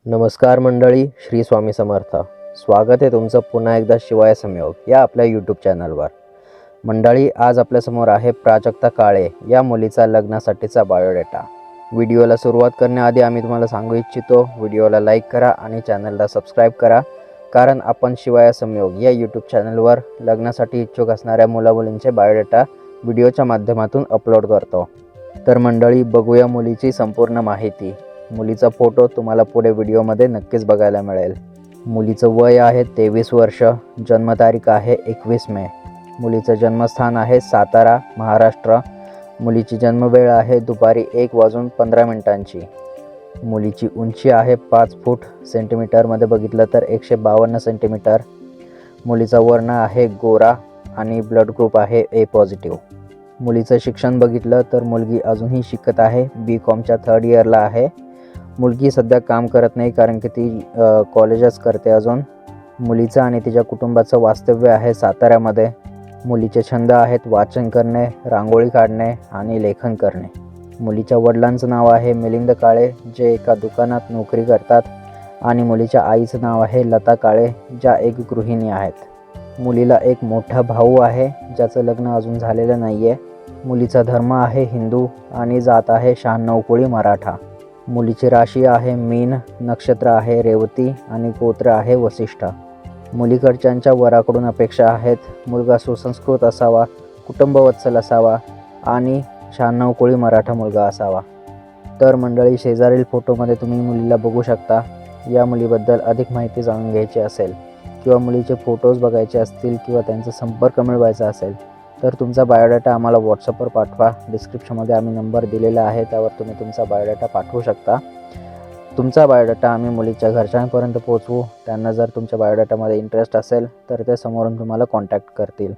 नमस्कार मंडळी, श्री स्वामी समर्थ. स्वागत आहे तुमचं पुन्हा एकदा शिवाय संयोग या आपल्या यूट्यूब चॅनलवर. मंडळी, आज आपल्यासमोर आहे प्राजक्ता काळे या मुलीचा लग्नासाठीचा बायोडेटा. व्हिडिओला सुरुवात करण्याआधी आम्ही तुम्हाला सांगू इच्छितो, व्हिडिओला लाईक करा आणि चॅनलला सबस्क्राईब करा, कारण आपण शिवाय संयोग या यूट्यूब चॅनलवर लग्नासाठी इच्छुक असणाऱ्या मुलामुलींचे बायोडेटा व्हिडिओच्या माध्यमातून अपलोड करतो. तर मंडळी, बघूया मुलीची संपूर्ण माहिती. मुलीचा फोटो तुम्हाला पुढे व्हिडिओमध्ये नक्कीच बघायला मिळेल. मुलीचं वय आहे 23 वर्ष, जन्मतारीख आहे 21 मे. मुलीचं जन्मस्थान आहे सातारा, महाराष्ट्र. मुलीची जन्मवेळ आहे दुपारी 1:15 मुलीची उंची आहे 5 फूट. सेंटीमीटरमध्ये बघितलं तर 152 सेंटीमीटर. मुलीचा वर्ण आहे गोरा आणि ब्लड ग्रुप आहे ए पॉझिटिव्ह. मुलीचं शिक्षण बघितलं तर मुलगी अजूनही शिकत आहे, BComच्या 3rd इयरला आहे. मुलगी सध्या काम करत नाही, कारण की ती कॉलेजच करते अजून. मुलीचं आणि तिच्या कुटुंबाचं वास्तव्य आहे साताऱ्यामध्ये. मुलीचे छंद आहेत वाचन करणे, रांगोळी काढणे आणि लेखन करणे. मुलीच्या वडिलांचं नाव आहे मिलिंद काळे, जे एका दुकानात नोकरी करतात, आणि मुलीच्या आईचं नाव आहे लता काळे, ज्या एक गृहिणी आहेत. मुलीला एक मोठा भाऊ आहे, ज्याचं लग्न अजून झालेलं नाही आहे. मुलीचा धर्म आहे हिंदू आणि जात आहे 96 कोळी मराठा. मुलीची राशी आहे मीन, नक्षत्र आहे रेवती आणि गोत्र आहे वसिष्ठ. मुलीकडच्यांच्या वराकडून अपेक्षा आहेत मुलगा सुसंस्कृत असावा, कुटुंबवत्सल असावा आणि 96 कोळी मराठा मुलगा असावा. तर मंडळी, शेजारील फोटोमध्ये तुम्ही मुलीला बघू शकता. या मुलीबद्दल अधिक माहिती जाणून घ्यायची असेल किंवा मुलीचे फोटोज बघायचे असतील किंवा त्यांचा संपर्क मिळवायचा असेल तर तुमचा बायोडाटा आम्हाला व्हॉट्सअपवर पाठवा. डिस्क्रिप्शनमध्ये आम्ही नंबर दिलेला आहे, त्यावर तुम्ही तुमचा बायोडाटा पाठवू शकता. तुमचा बायोडाटा आम्ही मुलीच्या घरच्यांपर्यंत पोहोचवू. त्यांना जर तुमच्या बायोडाटामध्ये इंटरेस्ट असेल तर ते समोरून तुम्हाला कॉन्टॅक्ट करतील.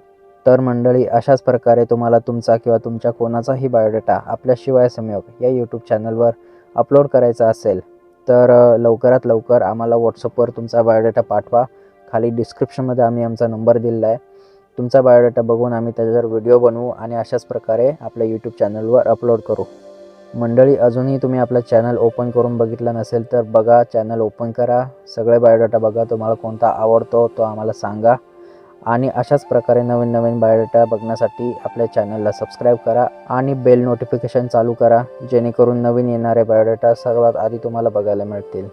तर मंडळी, अशाच प्रकारे तुम्हाला तुमचा किंवा तुमच्या कोणाचाही बायोडाटा आपल्या शिवाय संयोग या यूट्यूब चॅनलवर अपलोड करायचा असेल तर लवकरात लवकर आम्हाला व्हॉट्सअपवर तुमचा बायोडाटा पाठवा. खाली डिस्क्रिप्शनमध्ये आम्ही आमचा नंबर दिलेला आहे. तुमचा बायोडाटा बघून आम्ही त्याच्यावर व्हिडिओ बनवू आणि अशाच प्रकारे आपल्या यूट्यूब चॅनलवर अपलोड करू. मंडळी, अजूनही तुम्ही आपला चॅनल ओपन करून बघितला नसेल तर बघा, चॅनल ओपन करा, सगळे बायोडाटा बघा. तुम्हाला कोणता आवडतो तो आम्हाला सांगा. आणि अशाच प्रकारे नवीन नवीन बायोडाटा बघण्यासाठी आपल्या चॅनलला सबस्क्राईब करा आणि बेल नोटिफिकेशन चालू करा, जेणेकरून नवीन येणारे बायोडाटा सर्वात आधी तुम्हाला बघायला मिळतील.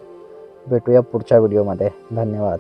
भेटूया पुढच्या व्हिडिओमध्ये. धन्यवाद.